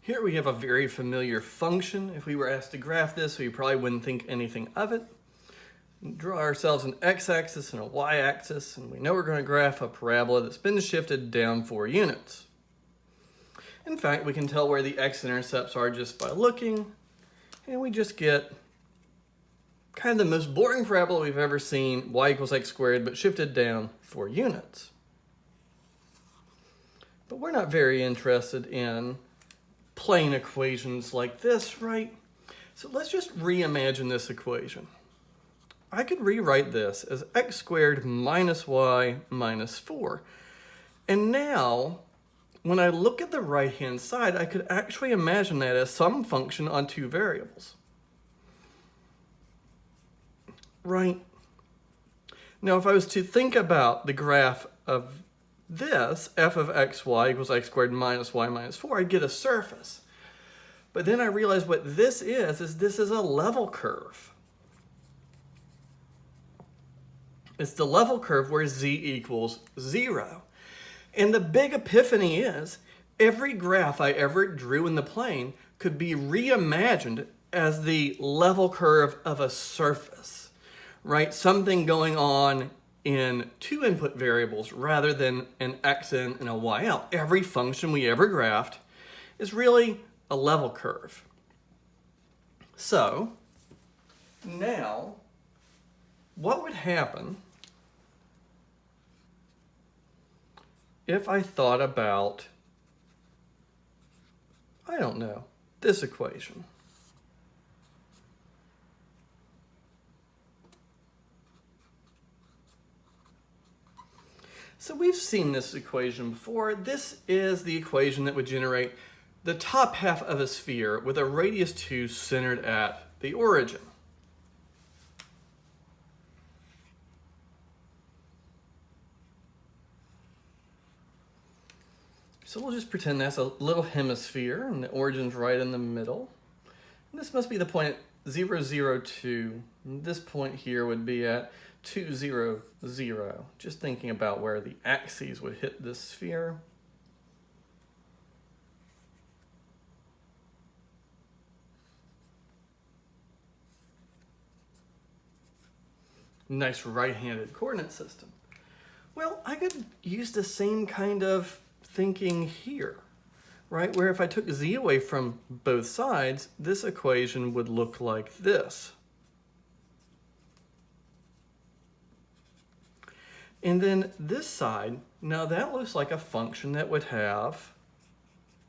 Here we have a very familiar function. If we were asked to graph this, we probably wouldn't think anything of it. Draw ourselves an x-axis and a y-axis, and we know we're going to graph a parabola that's been shifted down 4 units. In fact, we can tell where the x-intercepts are just by looking, and we just get kind of the most boring parabola we've ever seen, y equals x squared, but shifted down 4 units. But we're not very interested in plane equations like this, right? So let's just reimagine this equation. I could rewrite this as x squared minus y minus 4. And now, when I look at the right-hand side, I could actually imagine that as some function on 2 variables. Right? Now, if I was to think about the graph of this, f of xy equals x squared minus y minus 4, I'd get a surface. But then I realized what this is this is a level curve. It's the level curve where z equals 0. And the big epiphany is every graph I ever drew in the plane could be reimagined as the level curve of a surface, right? Something going on in 2 input variables rather than an x in and a y out. Every function we ever graphed is really a level curve. So now, what would happen if I thought about, I don't know, this equation? So we've seen this equation before. This is the equation that would generate the top half of a sphere with a radius 2 centered at the origin. So we'll just pretend that's a little hemisphere and the origin's right in the middle. And this must be the point at 0, 0, 2. And this point here would be at 2, 0, 0. Just thinking about where the axes would hit this sphere. Nice right-handed coordinate system. Well, I could use the same kind of thinking here, right? Where if I took z away from both sides, this equation would look like this. And then this side, now that looks like a function that would have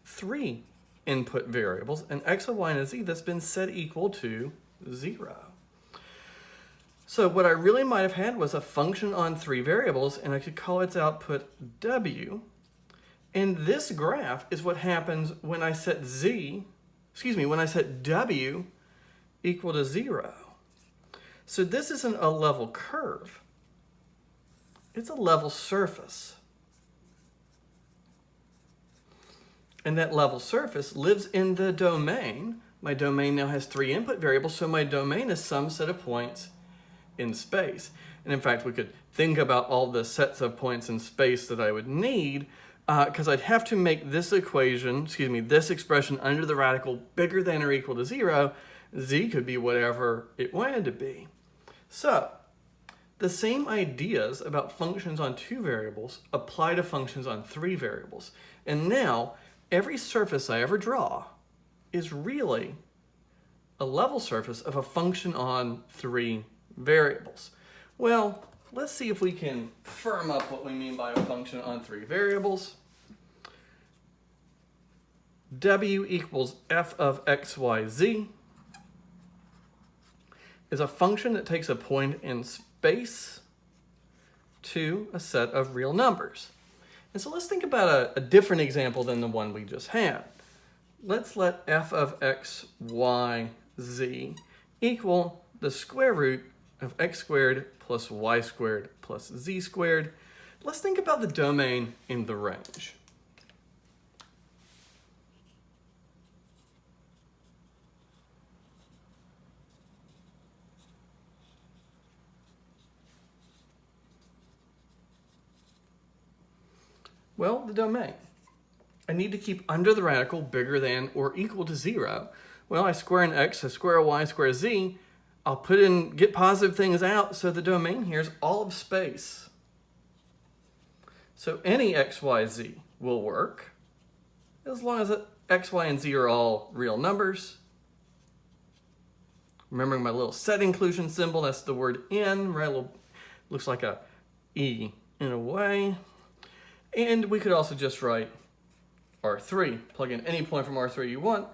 3 input variables, an x, a y, and a z that's been set equal to 0. So what I really might have had was a function on 3 variables, and I could call its output w. And this graph is what happens when I set when I set w equal to 0. So this isn't a level curve. It's a level surface. And that level surface lives in the domain. My domain now has 3 input variables, so my domain is some set of points in space. And in fact, we could think about all the sets of points in space that I would need, because I'd have to make this equation, this expression under the radical bigger than or equal to 0. Z could be whatever it wanted to be. So the same ideas about functions on 2 variables apply to functions on 3 variables. And now, every surface I ever draw is really a level surface of a function on 3 variables. Well, let's see if we can firm up what we mean by a function on 3 variables. W equals f of x, y, z is a function that takes a point in space to a set of real numbers. And so let's think about a different example than the one we just had. Let's let f of x, y, z equal the square root of x squared plus y squared plus z squared. Let's think about the domain in the range. Well, the domain. I need to keep under the radical bigger than or equal to 0. Well, I square an x, I square a y, square a z. I'll put in, get positive things out, so the domain here is all of space. So any x, y, z will work, as long as x, y, and z are all real numbers. Remembering my little set inclusion symbol, that's the word in, right? Looks like a E in a way. And we could also just write R3, plug in any point from R3 you want.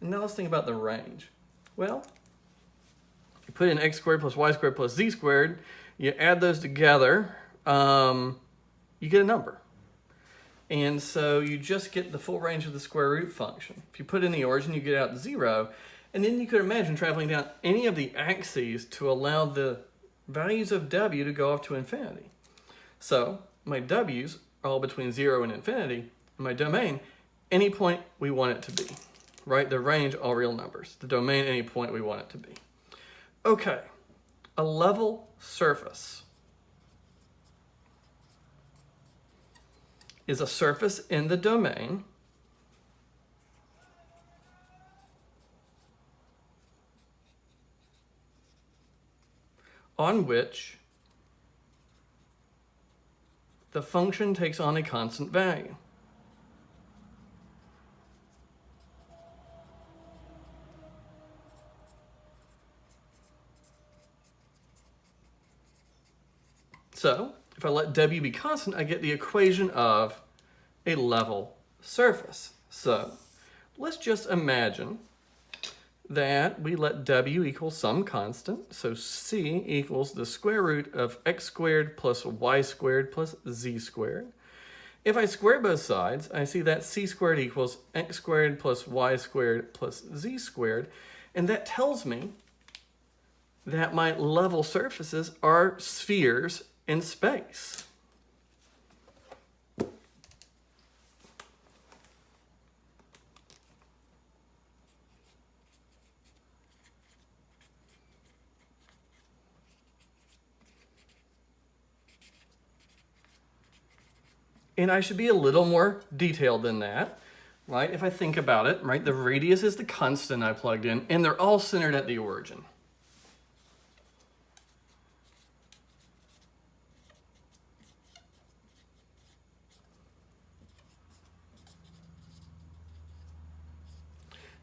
And now let's think about the range. Well, you put in x squared plus y squared plus z squared, you add those together, you get a number. And so you just get the full range of the square root function. If you put in the origin, you get out 0. And then you could imagine traveling down any of the axes to allow the values of w to go off to infinity. So my w's are all between 0 and infinity. And my domain, any point we want it to be. Right? The range, all real numbers. The domain, any point we want it to be. Okay, a level surface is a surface in the domain on which the function takes on a constant value. So, if I let w be constant, I get the equation of a level surface. So, let's just imagine that we let w equal some constant. So c equals the square root of x squared plus y squared plus z squared. If I square both sides, I see that c squared equals x squared plus y squared plus z squared. And that tells me that my level surfaces are spheres in space. And I should be a little more detailed than that, right? If I think about it, right? The radius is the constant I plugged in, and they're all centered at the origin.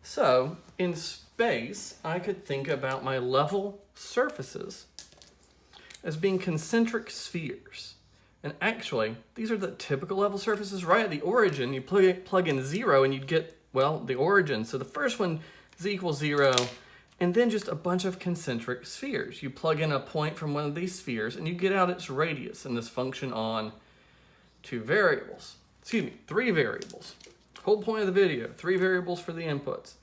So, in space, I could think about my level surfaces as being concentric spheres. And actually, these are the typical level surfaces right at the origin. You plug in 0 and you'd get, well, the origin. So the first one, z equals 0, and then just a bunch of concentric spheres. You plug in a point from one of these spheres and you get out its radius in this function on 3 variables. Whole point of the video, 3 variables for the inputs.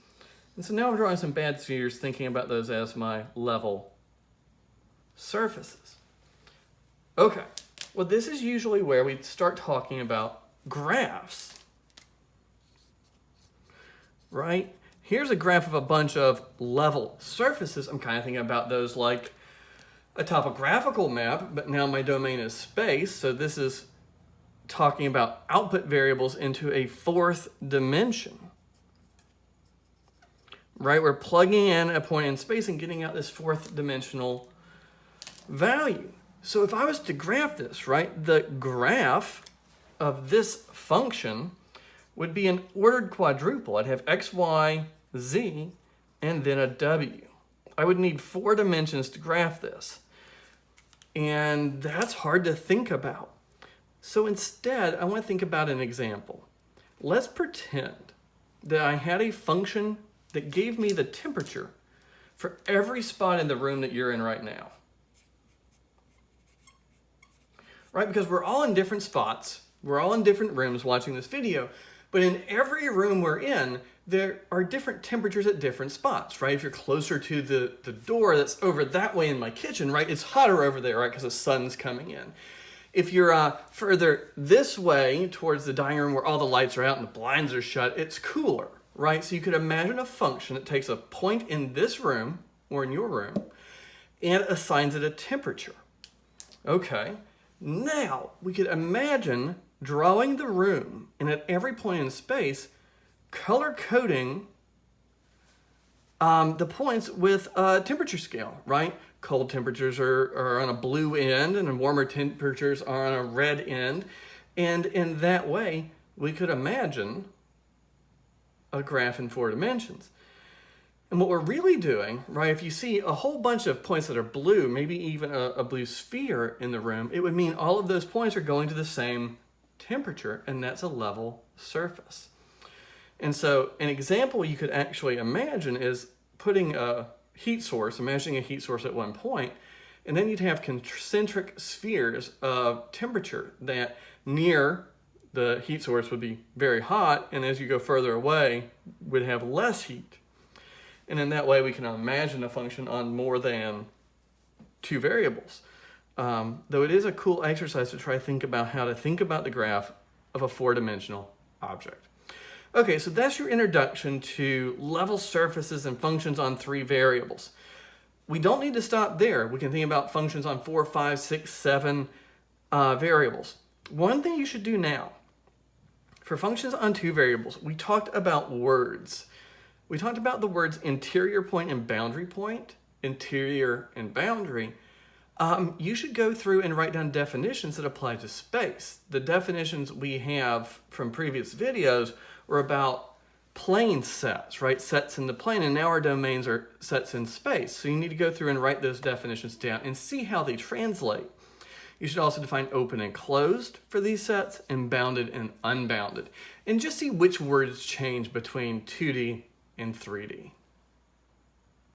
And so now I'm drawing some bad spheres, thinking about those as my level surfaces. Okay, well, this is usually where we start talking about graphs, right? Here's a graph of a bunch of level surfaces. I'm kind of thinking about those like a topographical map, but now my domain is space, so this is talking about output variables into a 4th dimension. Right, we're plugging in a point in space and getting out this 4th dimensional value. So if I was to graph this, right, the graph of this function would be an ordered quadruple. I'd have x, y, z, and then a w. I would need 4 dimensions to graph this. And that's hard to think about. So instead, I want to think about an example. Let's pretend that I had a function that gave me the temperature for every spot in the room that you're in right now. Right? Because we're all in different spots. We're all in different rooms watching this video. But in every room we're in, there are different temperatures at different spots, right? If you're closer to the door that's over that way in my kitchen, right, it's hotter over there, right, because the sun's coming in. If you're further this way towards the dining room where all the lights are out and the blinds are shut, it's cooler, right? So you could imagine a function that takes a point in this room or in your room and assigns it a temperature. Okay, now we could imagine drawing the room, and at every point in space, color coding the points with a temperature scale, right? Cold temperatures are on a blue end, and warmer temperatures are on a red end. And in that way, we could imagine a graph in 4 dimensions. And what we're really doing, right, if you see a whole bunch of points that are blue, maybe even a blue sphere in the room, it would mean all of those points are going to the same temperature, and that's a level surface. And so an example you could actually imagine is putting a heat source, imagining a heat source at one point, and then you'd have concentric spheres of temperature that near the heat source would be very hot, and as you go further away, would have less heat. And in that way, we can imagine a function on more than 2 variables. Though it is a cool exercise to try to think about how to think about the graph of a 4-dimensional object. Okay, so that's your introduction to level surfaces and functions on 3 variables. We don't need to stop there. We can think about functions on 4, 5, 6, 7 variables. One thing you should do now, for functions on 2 variables, we talked about words. We talked about the words interior point and boundary point, interior and boundary. You should go through and write down definitions that apply to space. The definitions we have from previous videos were about plane sets, right? Sets in the plane, and now our domains are sets in space. So you need to go through and write those definitions down and see how they translate. You should also define open and closed for these sets, and bounded and unbounded, and just see which words change between 2D and 3D.